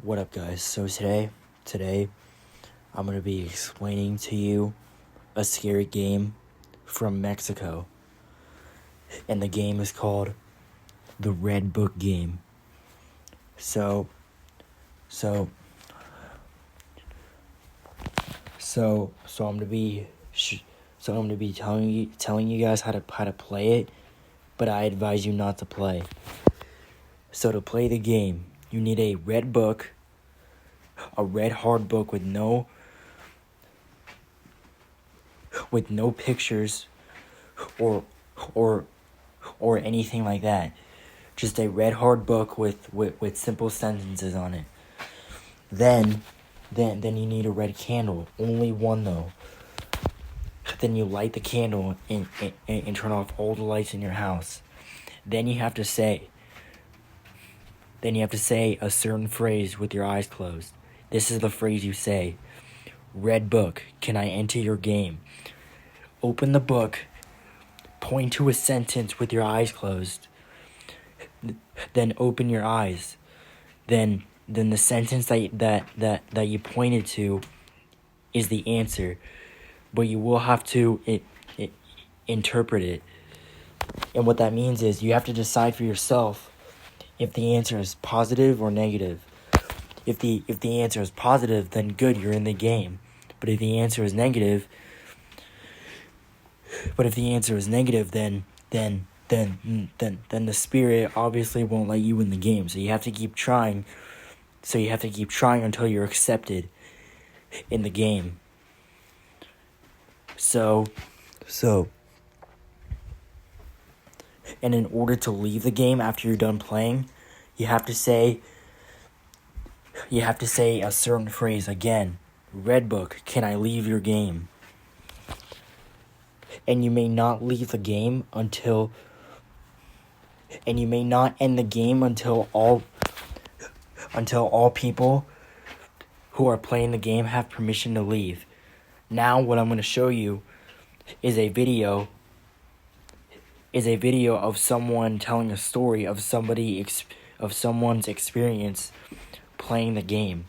What up, guys? So today I'm going to be explaining to you a scary game from Mexico. And the game is called the Red Book game. So I'm going to be telling you guys how to play it, but I advise you not to play. So to play the game, you need a red book, a red hard book with no pictures or anything like that. Just a red hard book with simple sentences on it. Then you need a red candle, only one though. Then you light the candle and turn off all the lights in your house. Then you have to say a certain phrase with your eyes closed. This is the phrase you say. Red book, can I enter your game? Open the book, point to a sentence with your eyes closed. Then open your eyes. Then the sentence that you pointed to is the answer, but you will have to interpret it. And what that means is you have to decide for yourself if the answer is positive or negative. If the answer is positive, then good, you're in the game. But if the answer is negative, then the spirit obviously won't let you in the game. So you have to keep trying. Until you're accepted in the game. So and in order to leave the game after you're done playing, you have to say a certain phrase again. Red book, can I leave your game? And you may not leave the game until end the game until all people who are playing the game have permission to leave. Now what I'm going to show you is a video of someone telling a story of someone's experience playing the game.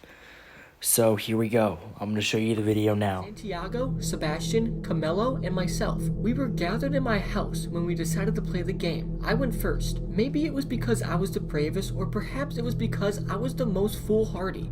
So here we go. I'm going to show you the video now. Santiago, Sebastian, Camilo, and myself. We were gathered in my house when we decided to play the game. I went first. Maybe it was because I was the bravest, or perhaps it was because I was the most foolhardy.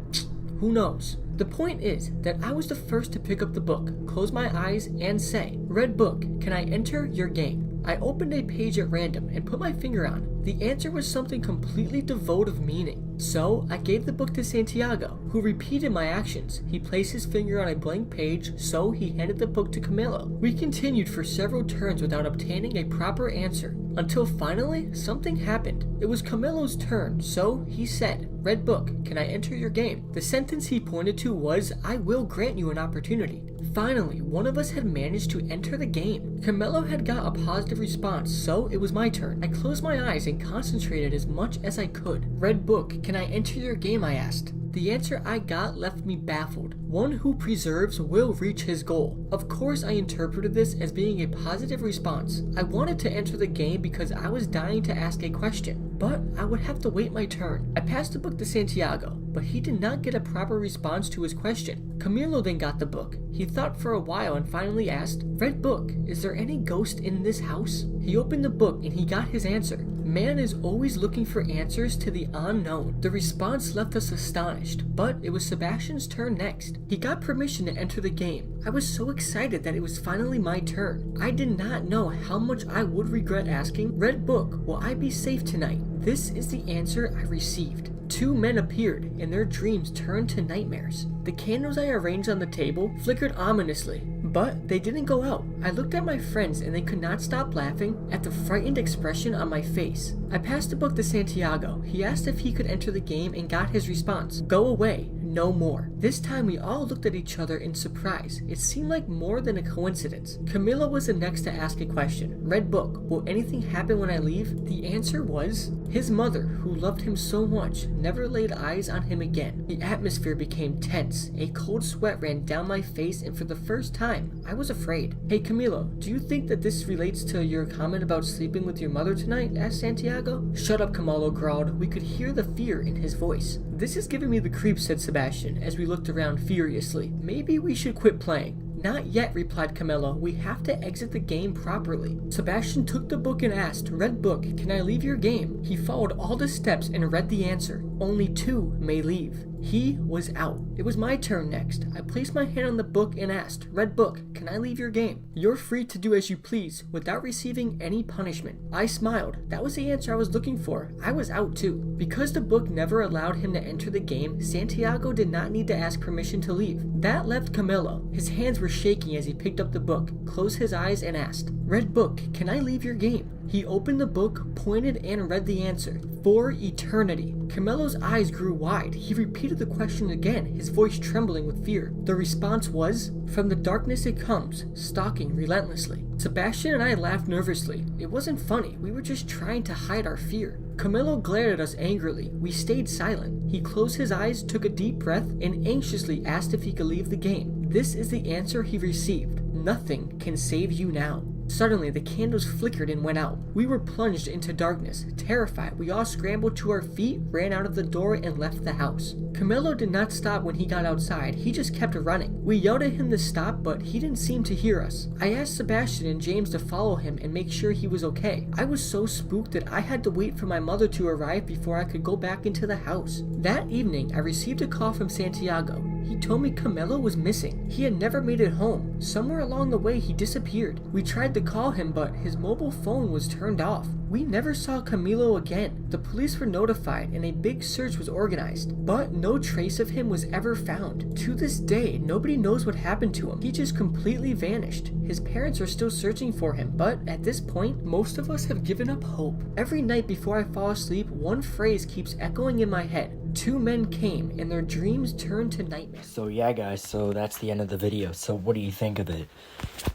Who knows? The point is that I was the first to pick up the book, close my eyes, and say, "Red book, can I enter your game?" I opened a page at random and put my finger on it. The answer was something completely devoid of meaning. So I gave the book to Santiago, who repeated my actions. He placed his finger on a blank page, so he handed the book to Camilo. We continued for several turns without obtaining a proper answer, until finally something happened. It was Camilo's turn, so he said, "Red book, can I enter your game?" The sentence he pointed to was, "I will grant you an opportunity." Finally, one of us had managed to enter the game. Camilo had got a positive response, so it was my turn. I closed my eyes and concentrated as much as I could. "Red book, can I enter your game?" I asked. The answer I got left me baffled. One who preserves will reach his goal. Of course, I interpreted this as being a positive response. I wanted to enter the game because I was dying to ask a question, but I would have to wait my turn. I passed the book to Santiago, but he did not get a proper response to his question. Camilo then got the book. He thought for a while and finally asked, "Red book, is there any ghost in this house?" He opened the book and he got his answer. Man is always looking for answers to the unknown. The response left us astonished, but it was Sebastian's turn next. He got permission to enter the game. I was so excited that it was finally my turn. I did not know how much I would regret asking, "Red book, will I be safe tonight?" This is the answer I received. Two men appeared, and their dreams turned to nightmares. The candles I arranged on the table flickered ominously, but they didn't go out. I looked at my friends and they could not stop laughing at the frightened expression on my face. I passed the book to Santiago. He asked if he could enter the game and got his response, "Go away, no more." This time we all looked at each other in surprise. It seemed like more than a coincidence. Camilo was the next to ask a question. "Red book, will anything happen when I leave?" The answer was, his mother, who loved him so much, never laid eyes on him again. The atmosphere became tense. A cold sweat ran down my face, and for the first time, I was afraid. "Hey Camilo, do you think that this relates to your comment about sleeping with your mother tonight?" asked Santiago. "Shut up," Camilo growled. We could hear the fear in his voice. This is giving me the creeps, said Sebastian as we looked around furiously. Maybe we should quit playing. Not yet, replied Camillo. We have to exit the game properly. Sebastian took the book and asked, Red book, can I leave your game? He followed all the steps and read the answer. Only 2 may leave. He was out. It was my turn next. I placed my hand on the book and asked, Red book, can I leave your game? You're free to do as you please without receiving any punishment. I smiled. That was the answer I was looking for. I was out too. Because the book never allowed him to enter the game, Santiago did not need to ask permission to leave. That left Camillo. His hands were shaking as he picked up the book, closed his eyes and asked, Red book, can I leave your game? He opened the book, pointed and read the answer. For eternity. Camillo's eyes grew wide. He repeated the question again, his voice trembling with fear. The response was, From the darkness it comes, stalking relentlessly. Sebastian and I laughed nervously. It wasn't funny. We were just trying to hide our fear. Camillo glared at us angrily. We stayed silent. He closed his eyes, took a deep breath, and anxiously asked if he could leave the game. This is the answer he received. Nothing can save you now. Suddenly, the candles flickered and went out. We were plunged into darkness. Terrified, we all scrambled to our feet, ran out of the door, and left the house. Camillo did not stop when he got outside. He just kept running. We yelled at him to stop, but he didn't seem to hear us. I asked Sebastian and James to follow him and make sure he was okay. I was so spooked that I had to wait for my mother to arrive before I could go back into the house. That evening, I received a call from Santiago. He told me Camillo was missing. He had never made it home. Somewhere along the way, he disappeared. We tried to call him, but his mobile phone was turned off. We never saw Camilo again. The police were notified and a big search was organized, but no trace of him was ever found. To this day, nobody knows what happened to him. He just completely vanished. His parents are still searching for him, but at this point, most of us have given up hope. Every night before I fall asleep, one phrase keeps echoing in my head. 2 men came and their dreams turned to nightmares. So yeah, guys, so that's the end of the video. So what do you think of it?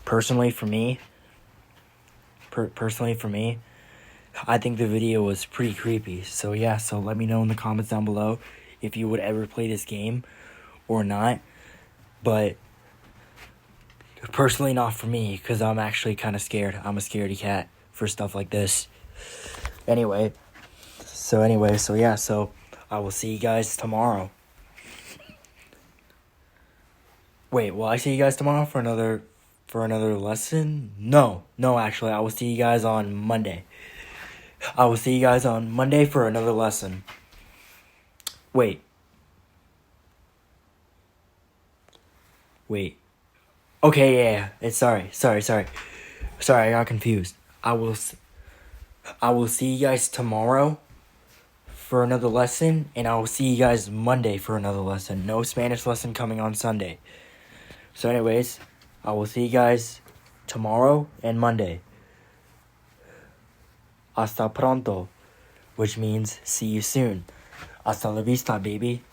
Personally, for me, I think the video was pretty creepy. So yeah, so let me know in the comments down below if you would ever play this game or not. But personally, not for me, because I'm actually kind of scared. I'm a scaredy cat for stuff like this. Anyway, so yeah, so I will see you guys tomorrow. Wait, will I see you guys tomorrow for another lesson? No, actually, I will see you guys on Monday. I will see you guys on Monday for another lesson. Wait. Okay, yeah. It's sorry. Sorry, I got confused. I will see you guys tomorrow for another lesson, and I will see you guys Monday for another lesson. No Spanish lesson coming on Sunday. So anyways, I will see you guys tomorrow and Monday. Hasta pronto, which means see you soon. Hasta la vista, baby.